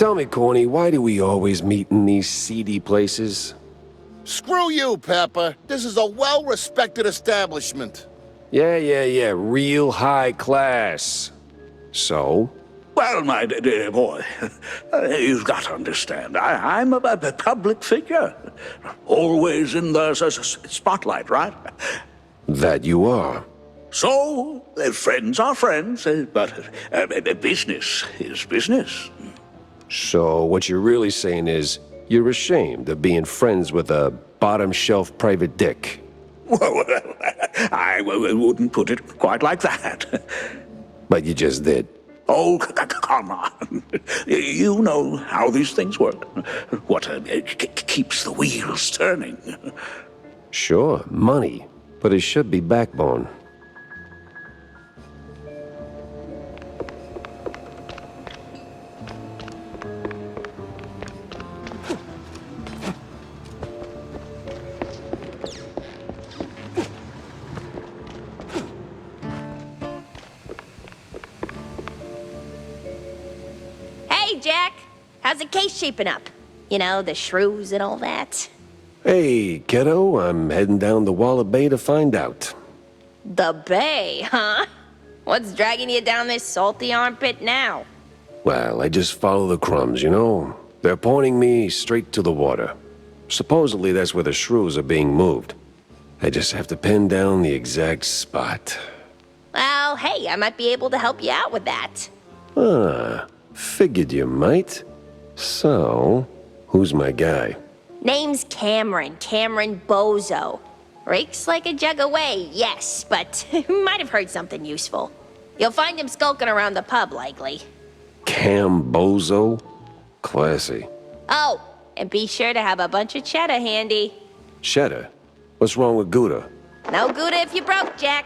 Tell me, Corny, why do we always meet in these seedy places? Screw you, Pepper. This is a well-respected establishment. Yeah, real high class. So? Well, my dear boy, you've got to understand, I'm a public figure. Always in the spotlight, right? That you are. So, friends are friends, but business is business. So what you're really saying is, you're ashamed of being friends with a bottom-shelf private dick. Well, I wouldn't put it quite like that. But you just did. Oh, come on. You know how these things work. What keeps the wheels turning. Sure, money. But it should be backbone. Hey, Jack. How's the case shaping up? You know, the shrews and all that. Hey, kiddo, I'm heading down to Wallet Bay to find out. The Bay, huh? What's dragging you down this salty armpit now? Well, I just follow the crumbs, you know? They're pointing me straight to the water. Supposedly that's where the shrews are being moved. I just have to pin down the exact spot. Well, hey, I might be able to help you out with that. Ah, figured you might. So, who's my guy? Name's Cameron Bozo. Rakes like a jug away, yes, but might have heard something useful. You'll find him skulking around the pub, likely. Bozo? Classy. Oh, and be sure to have a bunch of cheddar handy. Cheddar? What's wrong with Gouda? No Gouda if you broke, Jack.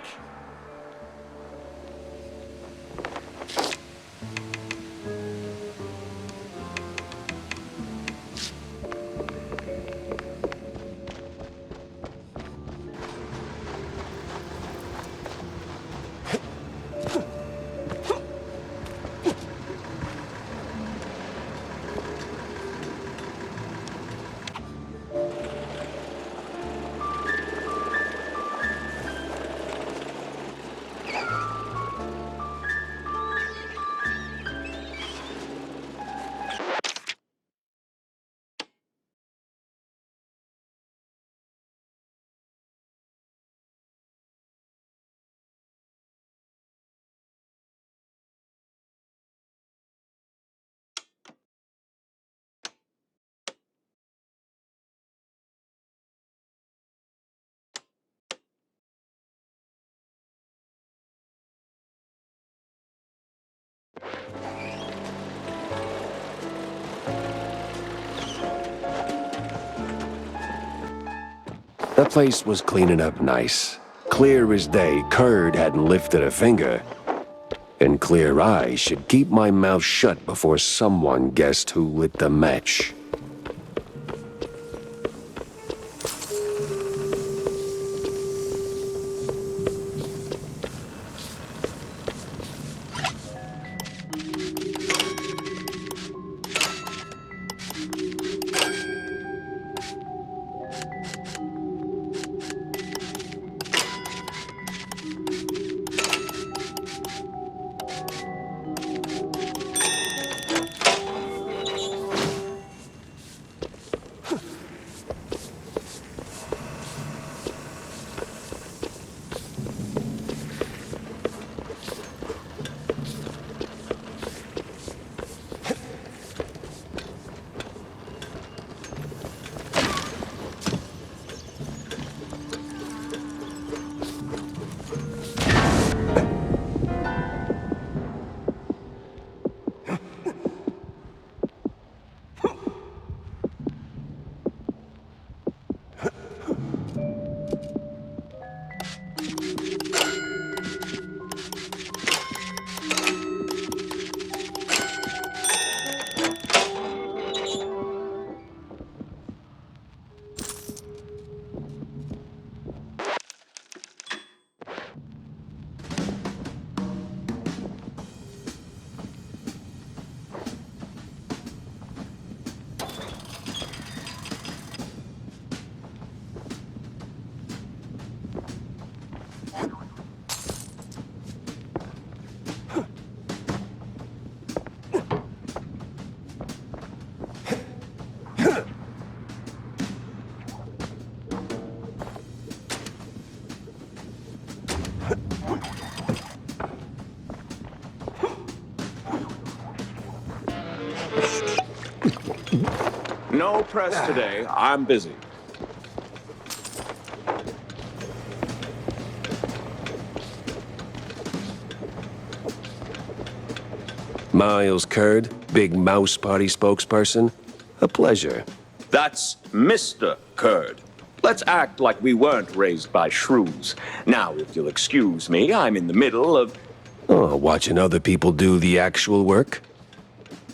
That place was cleaning up nice. Clear as day, Curd hadn't lifted a finger. And clear eyes should keep my mouth shut before someone guessed who lit the match. No press today. I'm busy. Miles Curd, Big Mouse Party spokesperson. A pleasure. That's Mr. Curd. Let's act like we weren't raised by shrews. Now, if you'll excuse me, I'm in the middle of... Oh, watching other people do the actual work?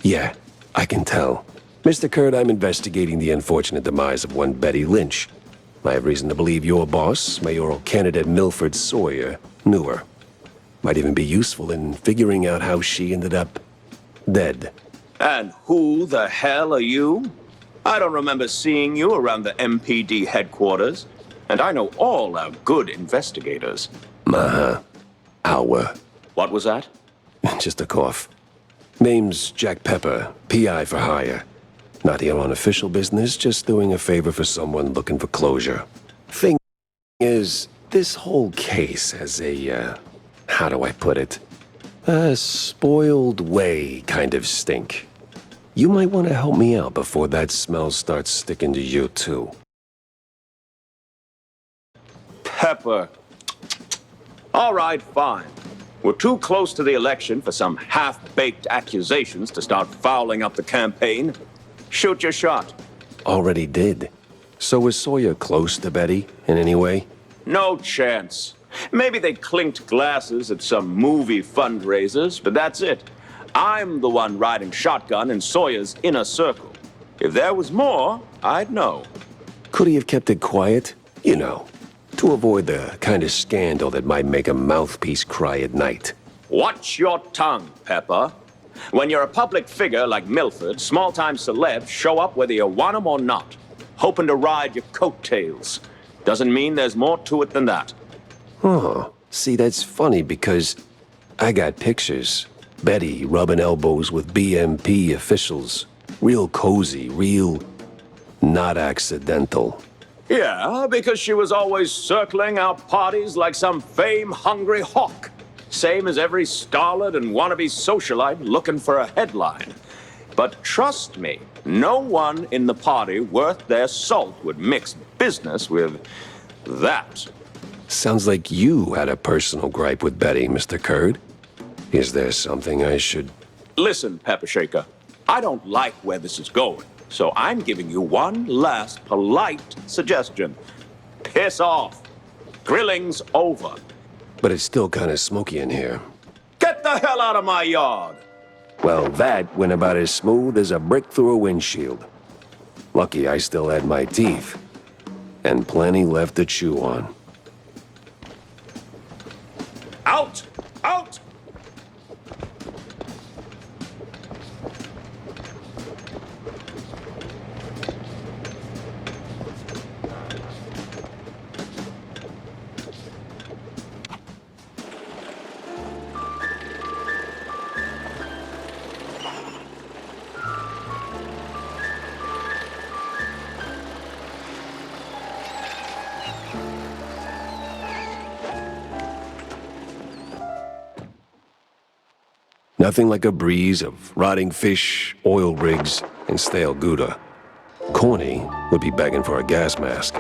Yeah, I can tell. Mr. Curd, I'm investigating the unfortunate demise of one Betty Lynch. I have reason to believe your boss, mayoral candidate Milford Sawyer, knew her. Might even be useful in figuring out how she ended up dead. And who the hell are you? I don't remember seeing you around the MPD headquarters. And I know all our good investigators. Our. What was that? Just a cough. Name's Jack Pepper, PI for hire. Not here on official business, just doing a favor for someone looking for closure. Thing is, this whole case has a, how do I put it? A spoiled way kind of stink. You might want to help me out before that smell starts sticking to you, too. Pepper. All right, fine. We're too close to the election for some half-baked accusations to start fouling up the campaign. Shoot your shot. Already did. So was Sawyer close to Betty in any way? No chance. Maybe they clinked glasses at some movie fundraisers, but that's it. I'm the one riding shotgun in Sawyer's inner circle. If there was more, I'd know. Could he have kept it quiet? You know, to avoid the kind of scandal that might make a mouthpiece cry at night. Watch your tongue, Pepper. When you're a public figure like Milford, small-time celebs show up whether you want them or not, hoping to ride your coattails. Doesn't mean there's more to it than that. Oh, see, that's funny because I got pictures. Betty rubbing elbows with BMP officials. Real cozy, real not accidental. Yeah, because she was always circling our parties like some fame-hungry hawk. Same as every starlet and wannabe socialite looking for a headline. But trust me, no one in the party worth their salt would mix business with that. Sounds like you had a personal gripe with Betty, Mr. Curd. Is there something I should... Listen, Pepper Shaker, I don't like where this is going, so I'm giving you one last polite suggestion. Piss off. Grilling's over. But it's still kind of smoky in here. Get the hell out of my yard! Well, that went about as smooth as a brick through a windshield. Lucky I still had my teeth. And plenty left to chew on. Out! Out! Nothing like a breeze of rotting fish, oil rigs, and stale Gouda. Corny would be begging for a gas mask.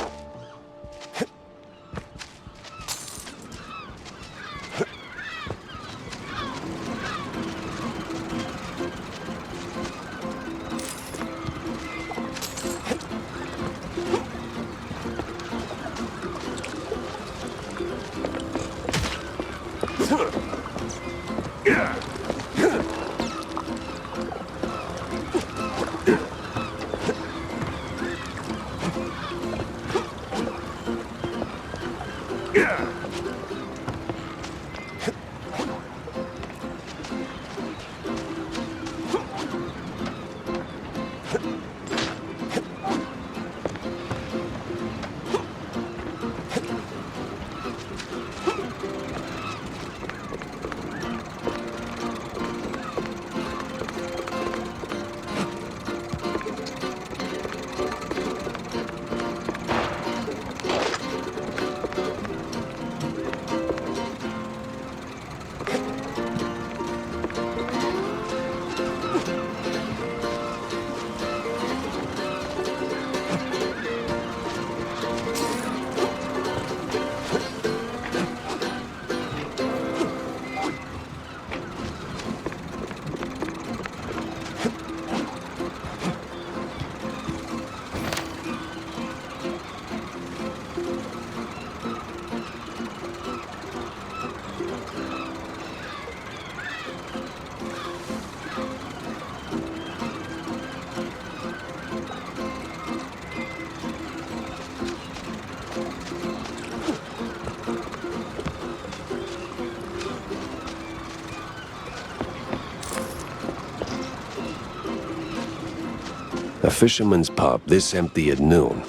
A fisherman's pub this empty at noon.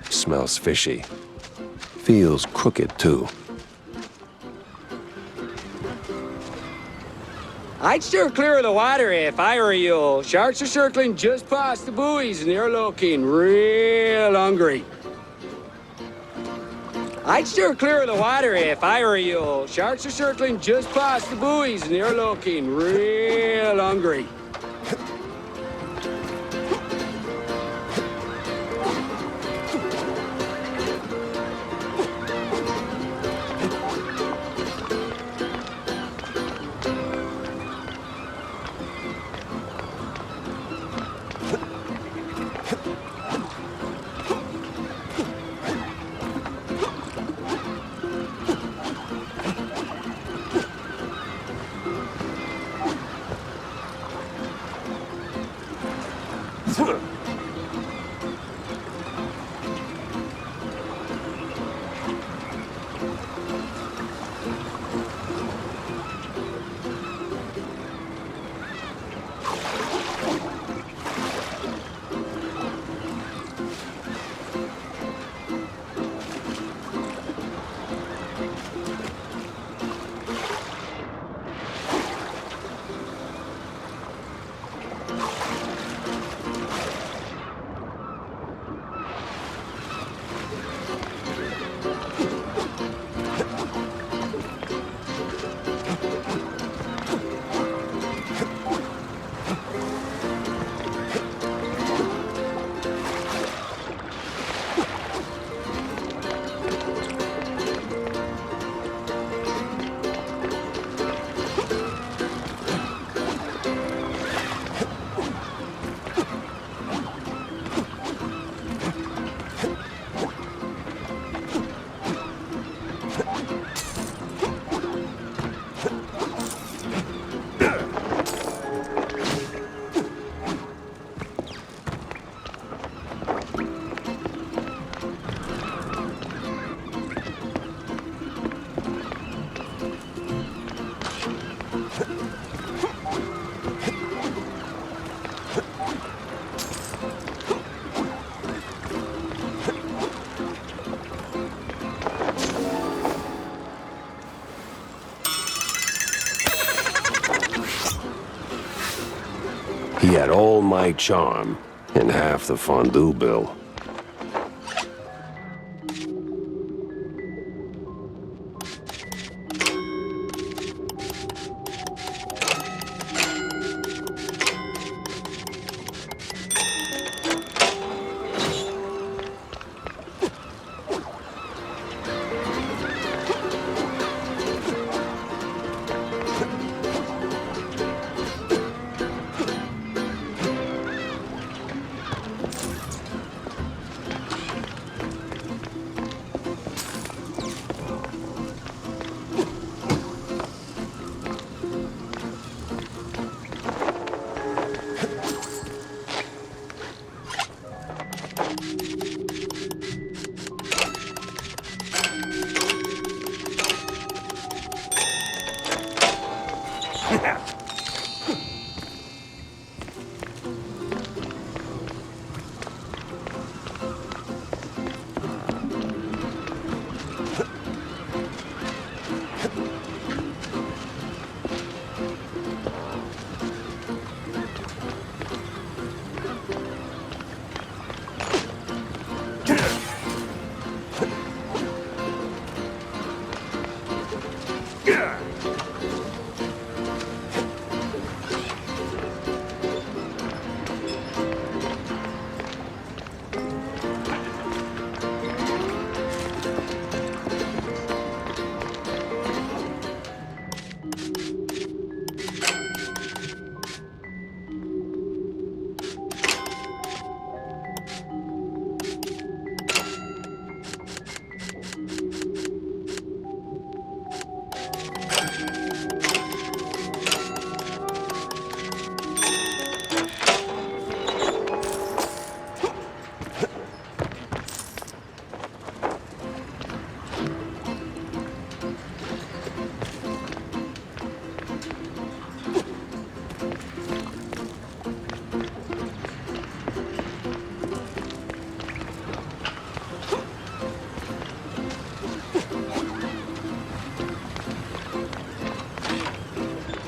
Smells fishy. Feels crooked, too. I'd steer clear of the water if I were you. Sharks are circling just past the buoys and they're looking real hungry. I'd steer clear of the water if I were you. Sharks are circling just past the buoys and they're looking real hungry. He had all my charm and half the fondue bill.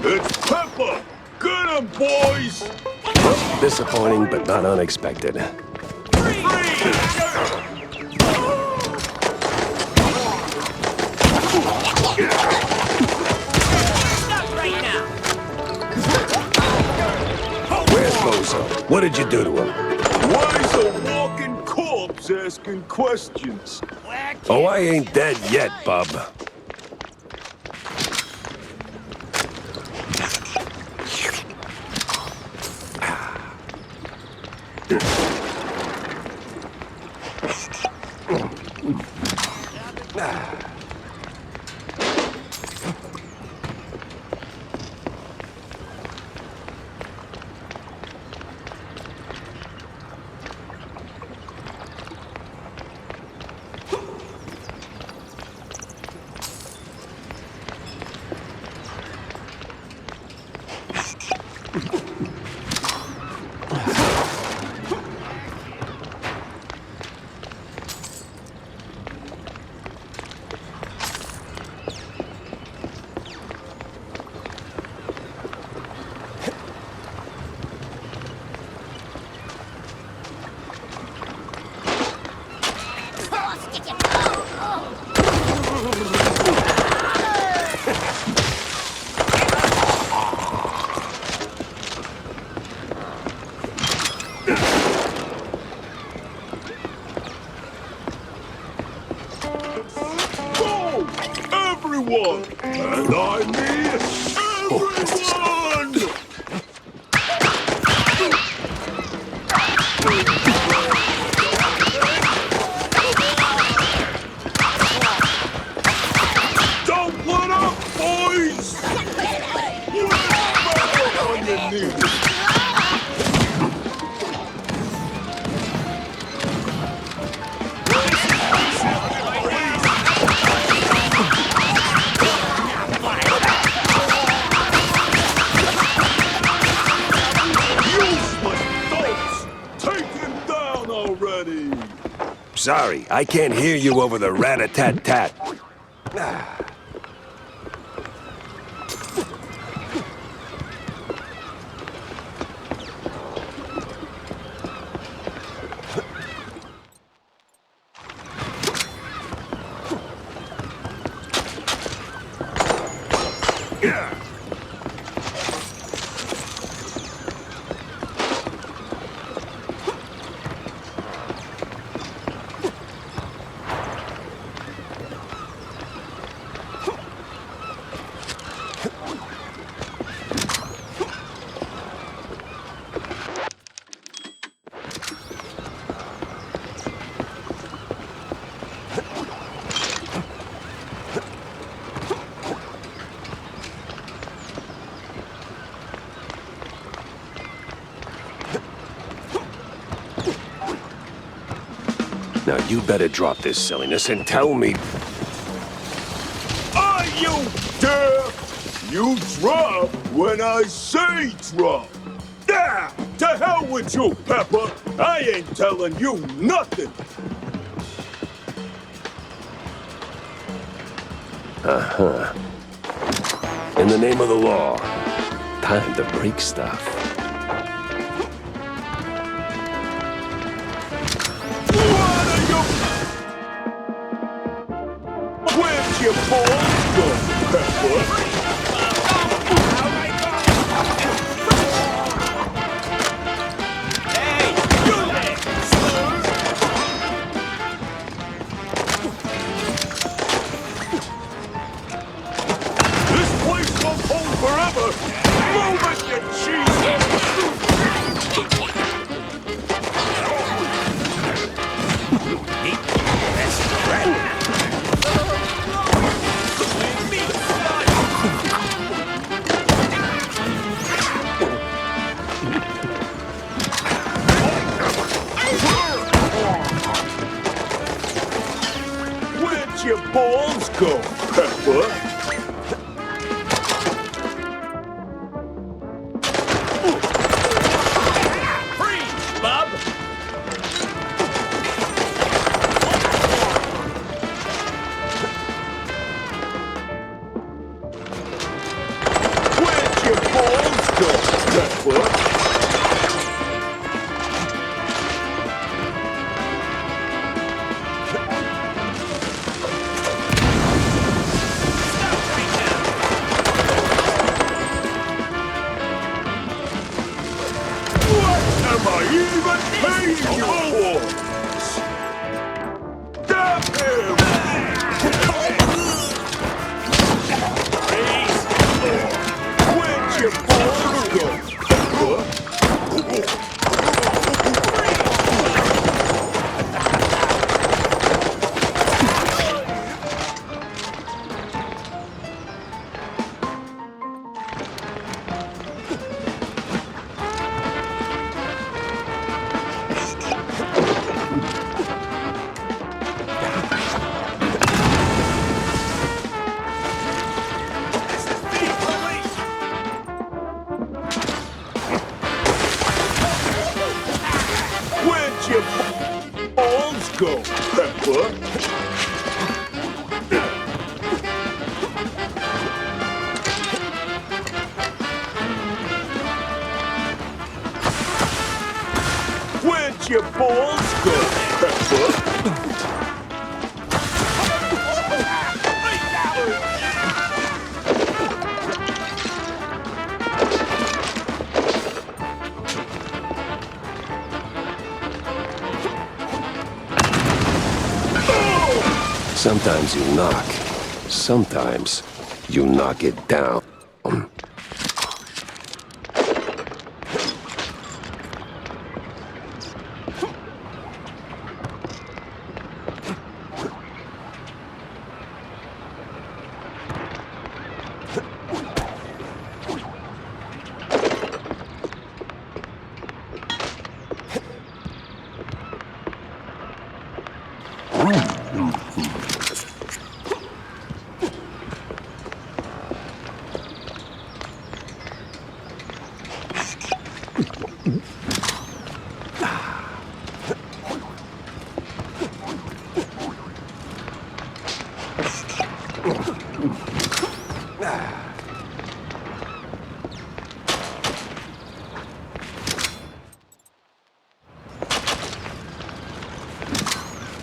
It's Pepper! Get him, boys! Disappointing, but not unexpected. Where's Bozo? What did you do to him? Why is a walking corpse asking questions? Oh, I ain't dead yet, bub. Go! Everyone! And I mean everyone! Don't let up, boys! On your knees. Sorry, I can't hear you over the rat-a-tat-tat. Now you better drop this silliness and tell me... Are you deaf? You drop when I say drop. Ah, to hell with you, Pepper. I ain't telling you nothing. Uh-huh. In the name of the law, time to break stuff. Where's your balls go, Pepper? This place won't hold forever! Move it, you cheese! Where'd your balls go, Pepper? Freeze, bub! Where'd your balls go, Pepper? What am I even paying you for? Stop him! Where'd your balls go? Where'd your balls go, Pepper? Where'd your balls go, Pepper? Sometimes you knock. Sometimes you knock it down.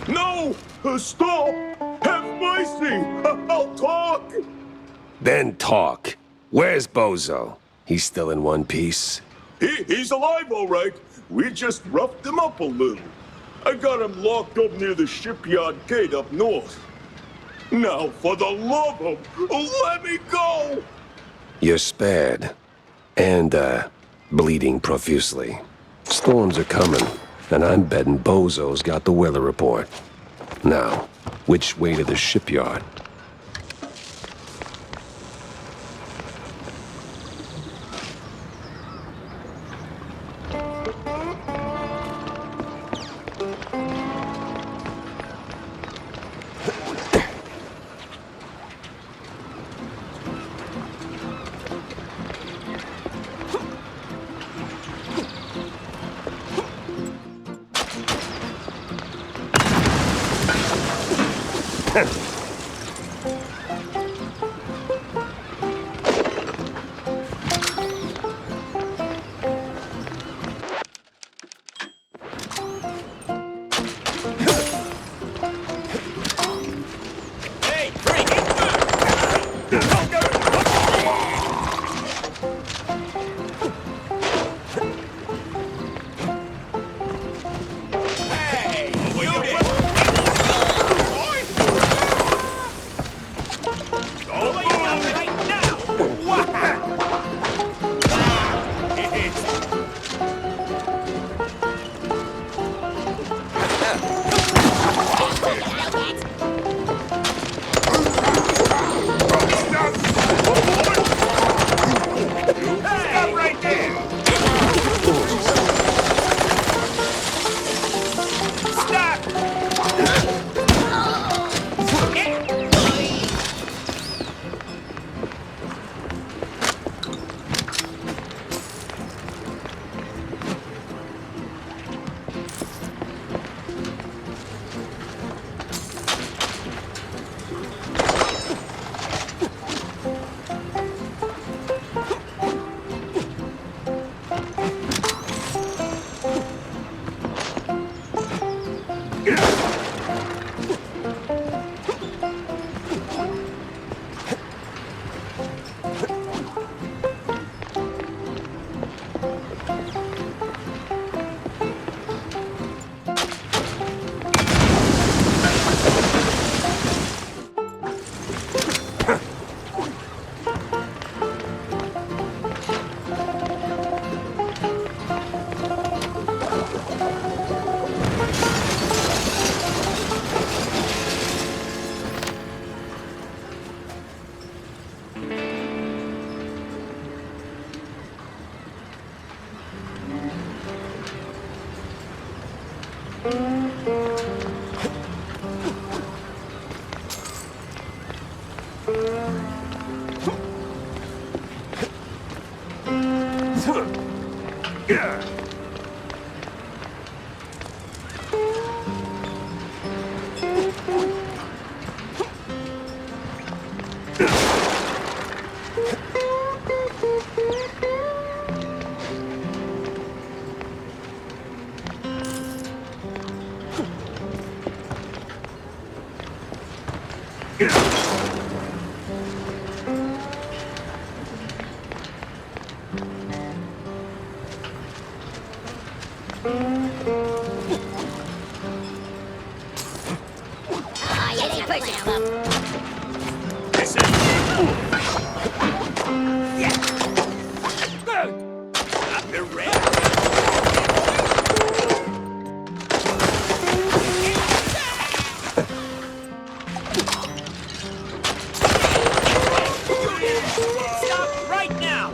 No! Stop! Have mercy! I'll talk! Then talk. Where's Bozo? He's still in one piece? He's alive, all right. We just roughed him up a little. I got him locked up near the shipyard gate up north. Now, for the love of... let me go! You're spared. And, bleeding profusely. Storms are coming, and I'm betting Bozo's got the weather report. Now, which way to the shipyard? Hey, freak! Stop right now!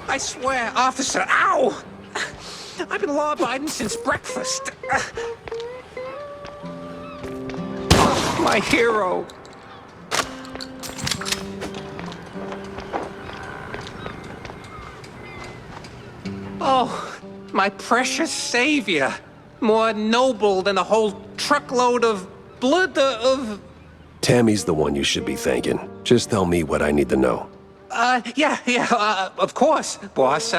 I swear, officer, ow! I've been law-abiding since breakfast. Oh, my hero. Oh, my precious savior. More noble than a whole truckload of blood of... Tammy's the one you should be thanking. Just tell me what I need to know. Of course, boss.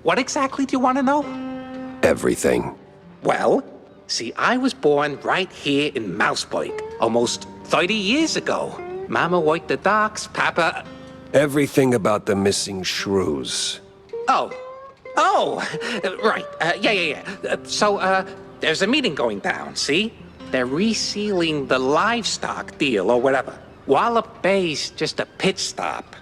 What exactly do you want to know? Everything. Well, see, I was born right here in Mouseburg, almost 30 years ago. Mama worked the docks, Papa... Everything about the missing shrews. Right. So, there's a meeting going down, see? They're resealing the livestock deal or whatever. Wallop Bay's just a pit stop.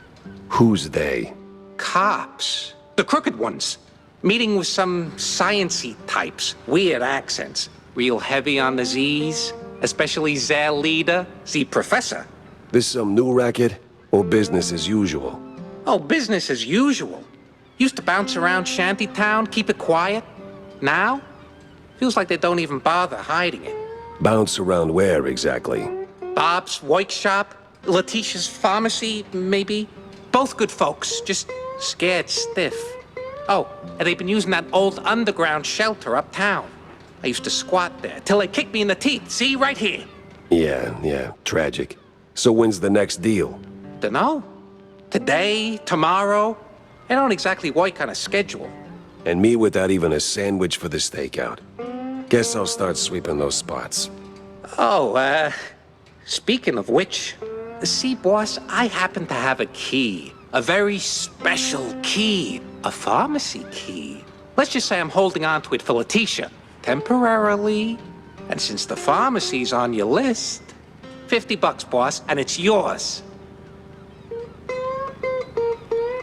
Who's they? Cops. The crooked ones. Meeting with some science-y types. Weird accents. Real heavy on the Z's. Especially their leader, the professor. This some new racket? Or business as usual? Oh, business as usual. Used to bounce around shantytown, keep it quiet. Now? Feels like they don't even bother hiding it. Bounce around where exactly? Bob's workshop, Letitia's pharmacy, maybe. Both good folks, just scared stiff. Oh, and they've been using that old underground shelter uptown. I used to squat there till they kicked me in the teeth. See, right here. Yeah, tragic. So when's the next deal? Dunno. Today, tomorrow. They don't exactly work on a schedule. And me without even a sandwich for the stakeout. Guess I'll start sweeping those spots. Oh, speaking of which, See, boss, I happen to have a key. A very special key. A pharmacy key. Let's just say I'm holding on to it for Letitia. Temporarily. And since the pharmacy's on your list, $50, boss, and it's yours.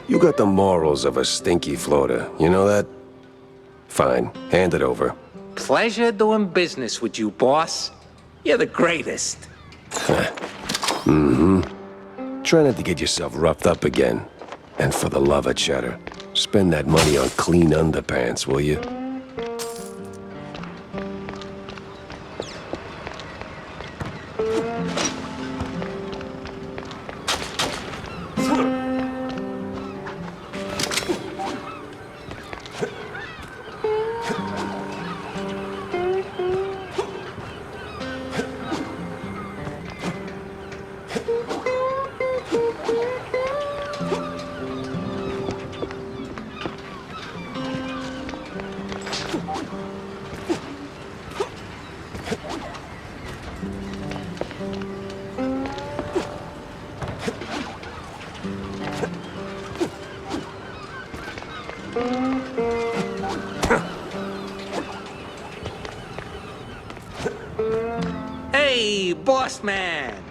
You got the morals of a stinky floater, you know that? Fine, hand it over. Pleasure doing business with you, boss. You're the greatest. Try not to get yourself roughed up again. And for the love of cheddar, spend that money on clean underpants, will you? Hey, boss man!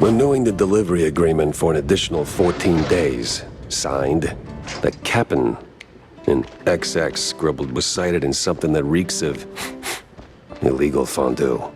Renewing the delivery agreement for an additional 14 days. Signed, the captain. In XX scribbled was cited in something that reeks of illegal fondue.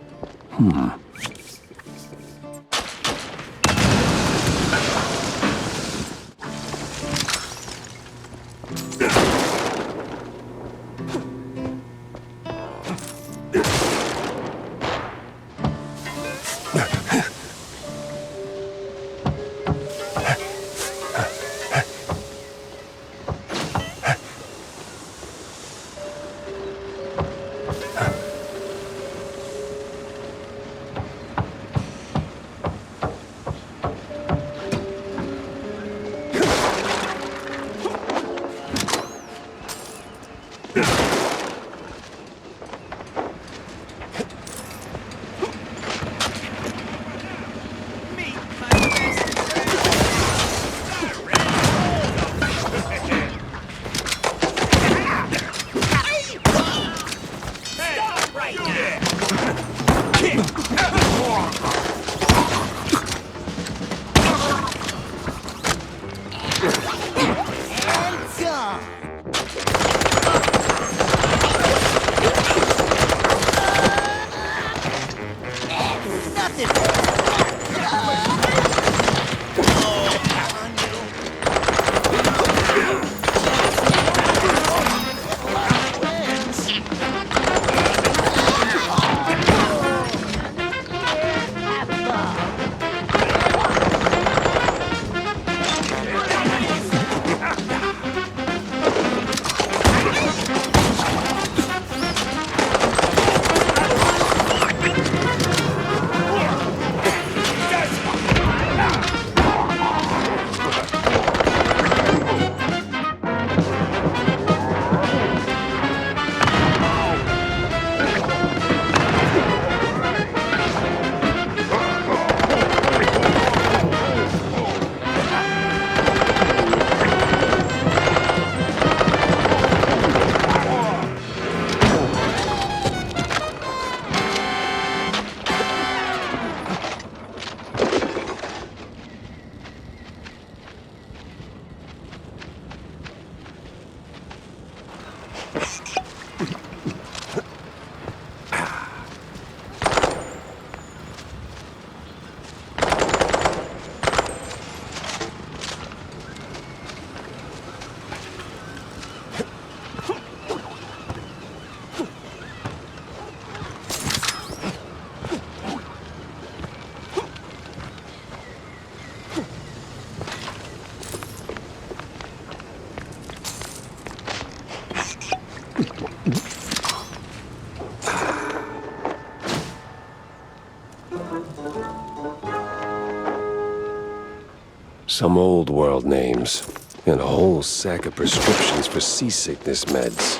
Some old world names, and a whole sack of prescriptions for seasickness meds.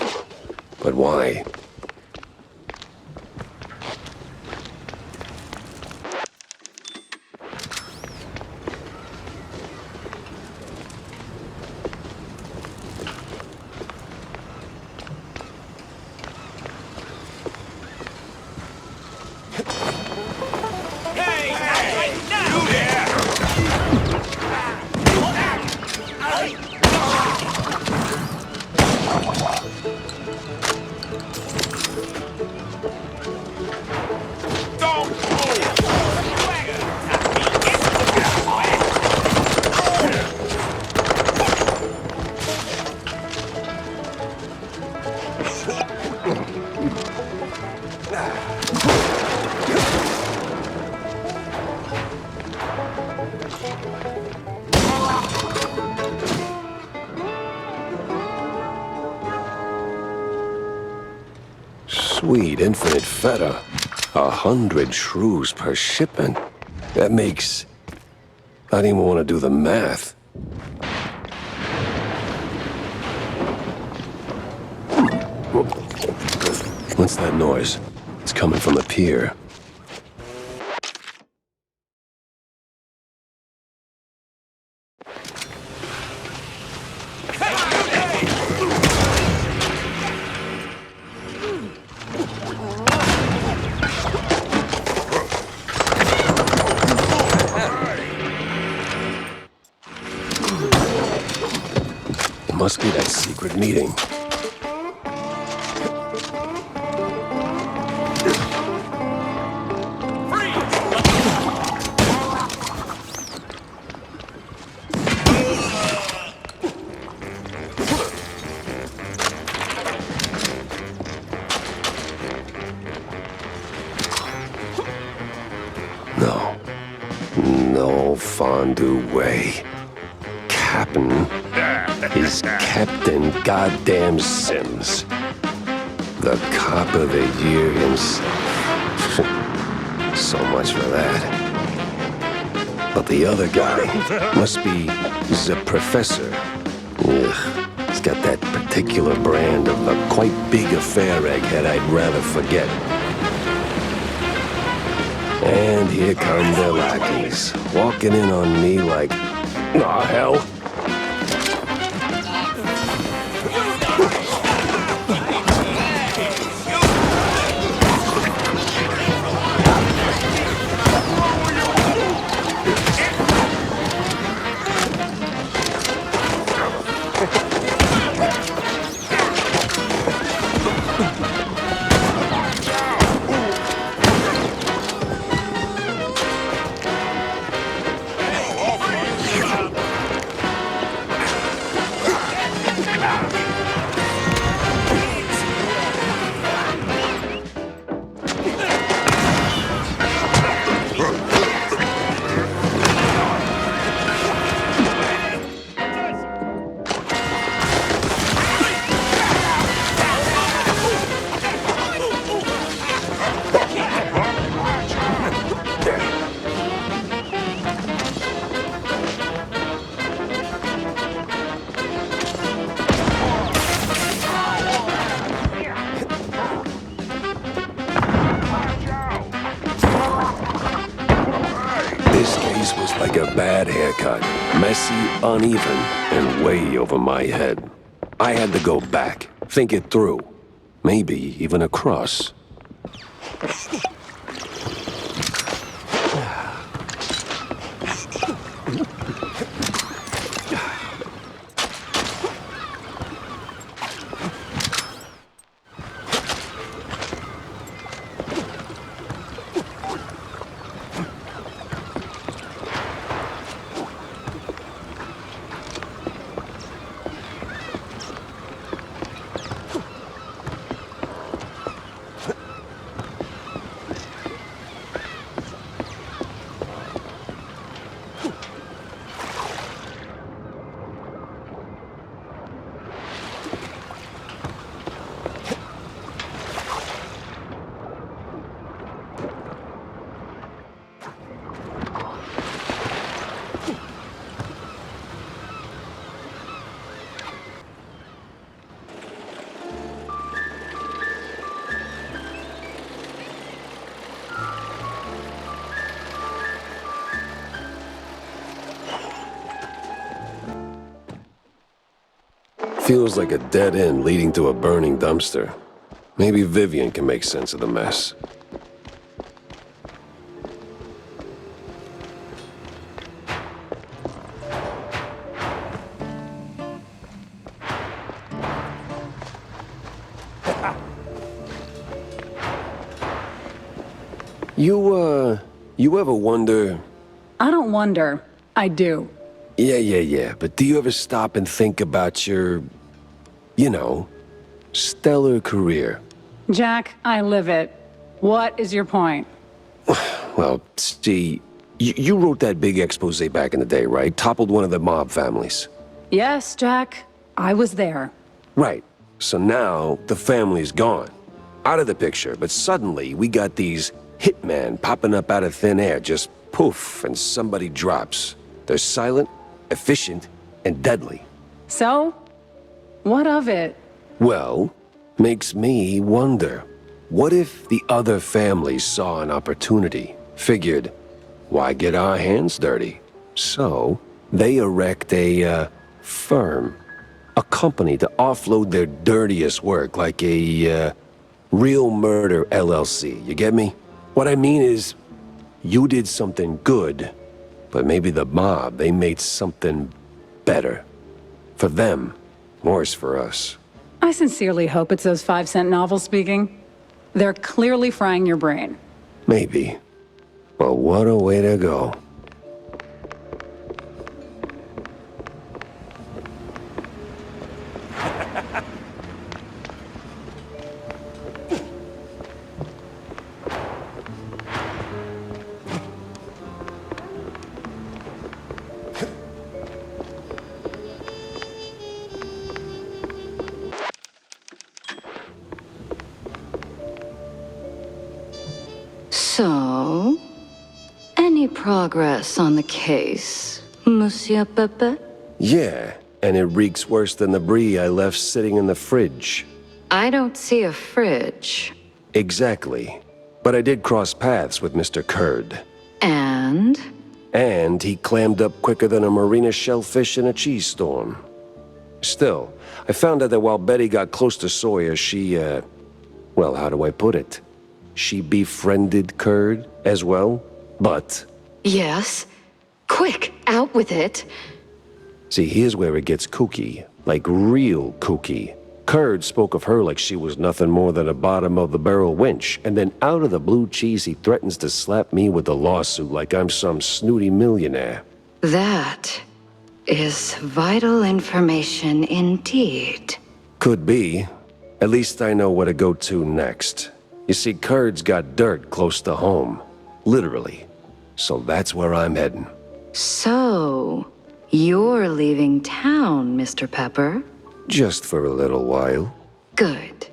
But why? Sweet infinite feta. 100 shrews per shipment. That makes... I don't even want to do the math. What's that noise? It's coming from the pier. Must be that secret meeting. No fondue way. Captain is Captain Goddamn Sims. The cop of the year himself. So much for that. But the other guy must be the professor. Ugh, he's got that particular brand of a quite big affair egghead I'd rather forget. And here come the lackeys, walking in on me like, aw, hell. This case was like a bad haircut. Messy, uneven, and way over my head. I had to go back, think it through. Maybe even across. Feels like a dead end leading to a burning dumpster. Maybe Vivian can make sense of the mess. You ever wonder... I don't wonder. I do. Yeah. But do you ever stop and think about your, you know, stellar career? Jack, I live it. What is your point? Well, see, you wrote that big expose back in the day, right? Toppled one of the mob families. Yes, Jack. I was there. Right. So now the family's gone. Out of the picture, but suddenly we got these hitmen popping up out of thin air, just poof, and somebody drops. They're silent, efficient, and deadly. So? What of it? Well, makes me wonder. What if the other families saw an opportunity, figured, why get our hands dirty? So, they erect a, firm. A company to offload their dirtiest work, like a, Real Murder LLC, you get me? What I mean is, you did something good, but maybe the mob, they made something better. For them, Worse for us. I sincerely hope it's those 5-cent novels speaking. They're clearly frying your brain. Maybe. But what a way to go. So, any progress on the case, Monsieur Pepe? Yeah, and it reeks worse than the brie I left sitting in the fridge. I don't see a fridge. Exactly. But I did cross paths with Mr. Kurd. And? And he clammed up quicker than a marina shellfish in a cheese storm. Still, I found out that while Betty got close to Sawyer, she, well, how do I put it? She befriended Kurd as well, but... Yes. Quick, out with it. See, here's where it gets kooky. Like real kooky. Kurd spoke of her like she was nothing more than a bottom-of-the-barrel wench, and then out of the blue cheese he threatens to slap me with a lawsuit like I'm some snooty millionaire. That is vital information indeed. Could be. At least I know where to go to next. You see, Kurd's got dirt close to home. Literally. So that's where I'm heading. So, you're leaving town, Mr. Pepper? Just for a little while. Good.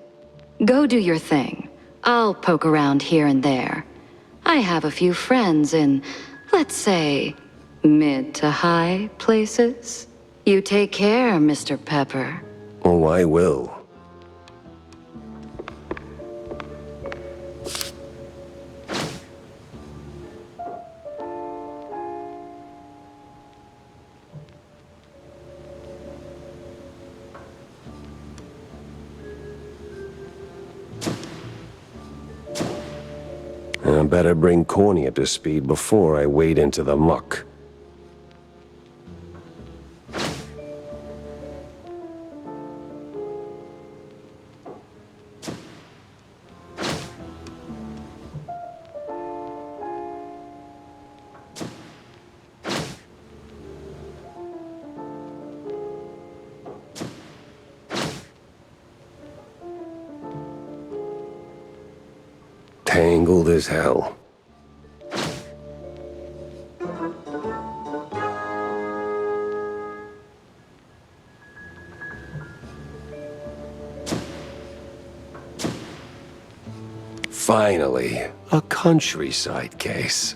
Go do your thing. I'll poke around here and there. I have a few friends in, let's say, mid to high places. You take care, Mr. Pepper. Oh, I will. I better bring Corny up to speed before I wade into the muck. Tangled as hell. Finally, a countryside case.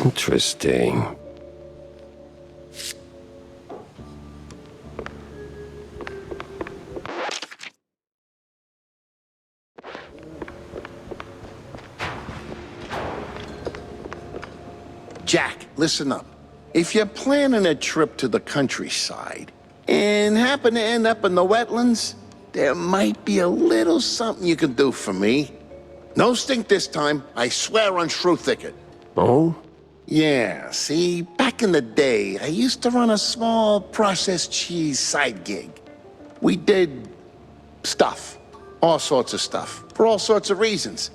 Interesting. Jack, listen up. If you're planning a trip to the countryside and happen to end up in the wetlands, there might be a little something you can do for me. No stink this time, I swear on Shrew Thicket. Oh? Yeah, see, back in the day, I used to run a small processed cheese side gig. We did stuff, all sorts of stuff, for all sorts of reasons.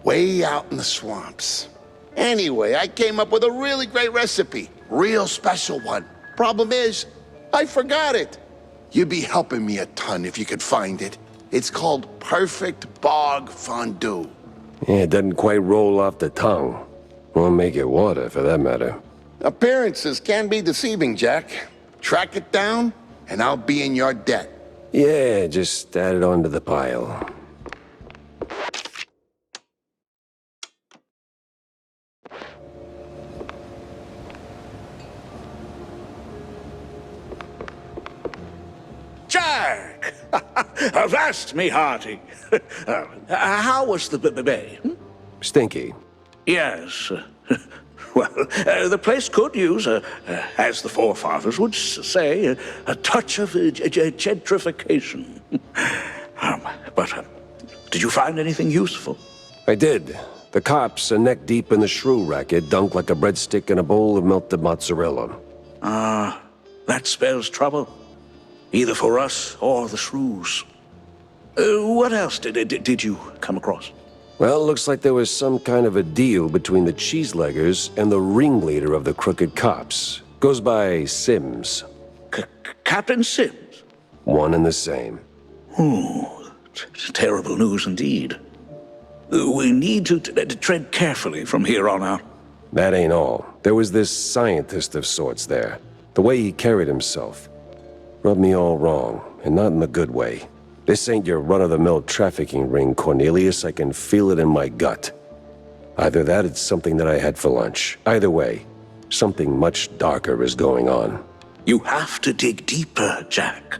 Way out in the swamps. Anyway, I came up with a really great recipe. Real special one. Problem is, I forgot it. You'd be helping me a ton if you could find it. It's called Perfect Bog Fondue. Yeah, it doesn't quite roll off the tongue. Won't make it water, for that matter. Appearances can be deceiving, Jack. Track it down, and I'll be in your debt. Yeah, just add it onto the pile. Jack! Avast me hearty. How was the bay? Stinky. Yes. Well, the place could use, as the forefathers would say, a touch of gentrification. But did you find anything useful? I did. The cops are neck deep in the shrew racket, dunked like a breadstick in a bowl of melted mozzarella. That spells trouble. Either for us or the shrews. What else did you come across? Well, it looks like there was some kind of a deal between the cheeseleggers and the ringleader of the crooked cops. Goes by Sims. Captain Sims? One and the same. Terrible news indeed. We need to tread carefully from here on out. That ain't all. There was this scientist of sorts there. The way he carried himself rubbed me all wrong, and not in the good way. This ain't your run-of-the-mill trafficking ring, Cornelius. I can feel it in my gut. Either that, it's something that I had for lunch. Either way, something much darker is going on. You have to dig deeper, Jack.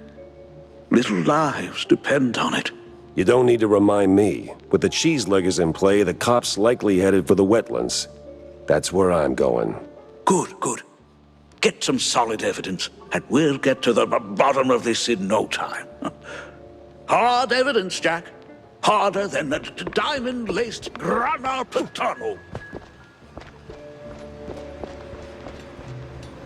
Little lives depend on it. You don't need to remind me. With the cheeseleggers in play, the cops likely headed for the wetlands. That's where I'm going. Good. Get some solid evidence, and we'll get to the bottom of this in no time. Hard evidence, Jack. Harder than a diamond-laced granate tunnel.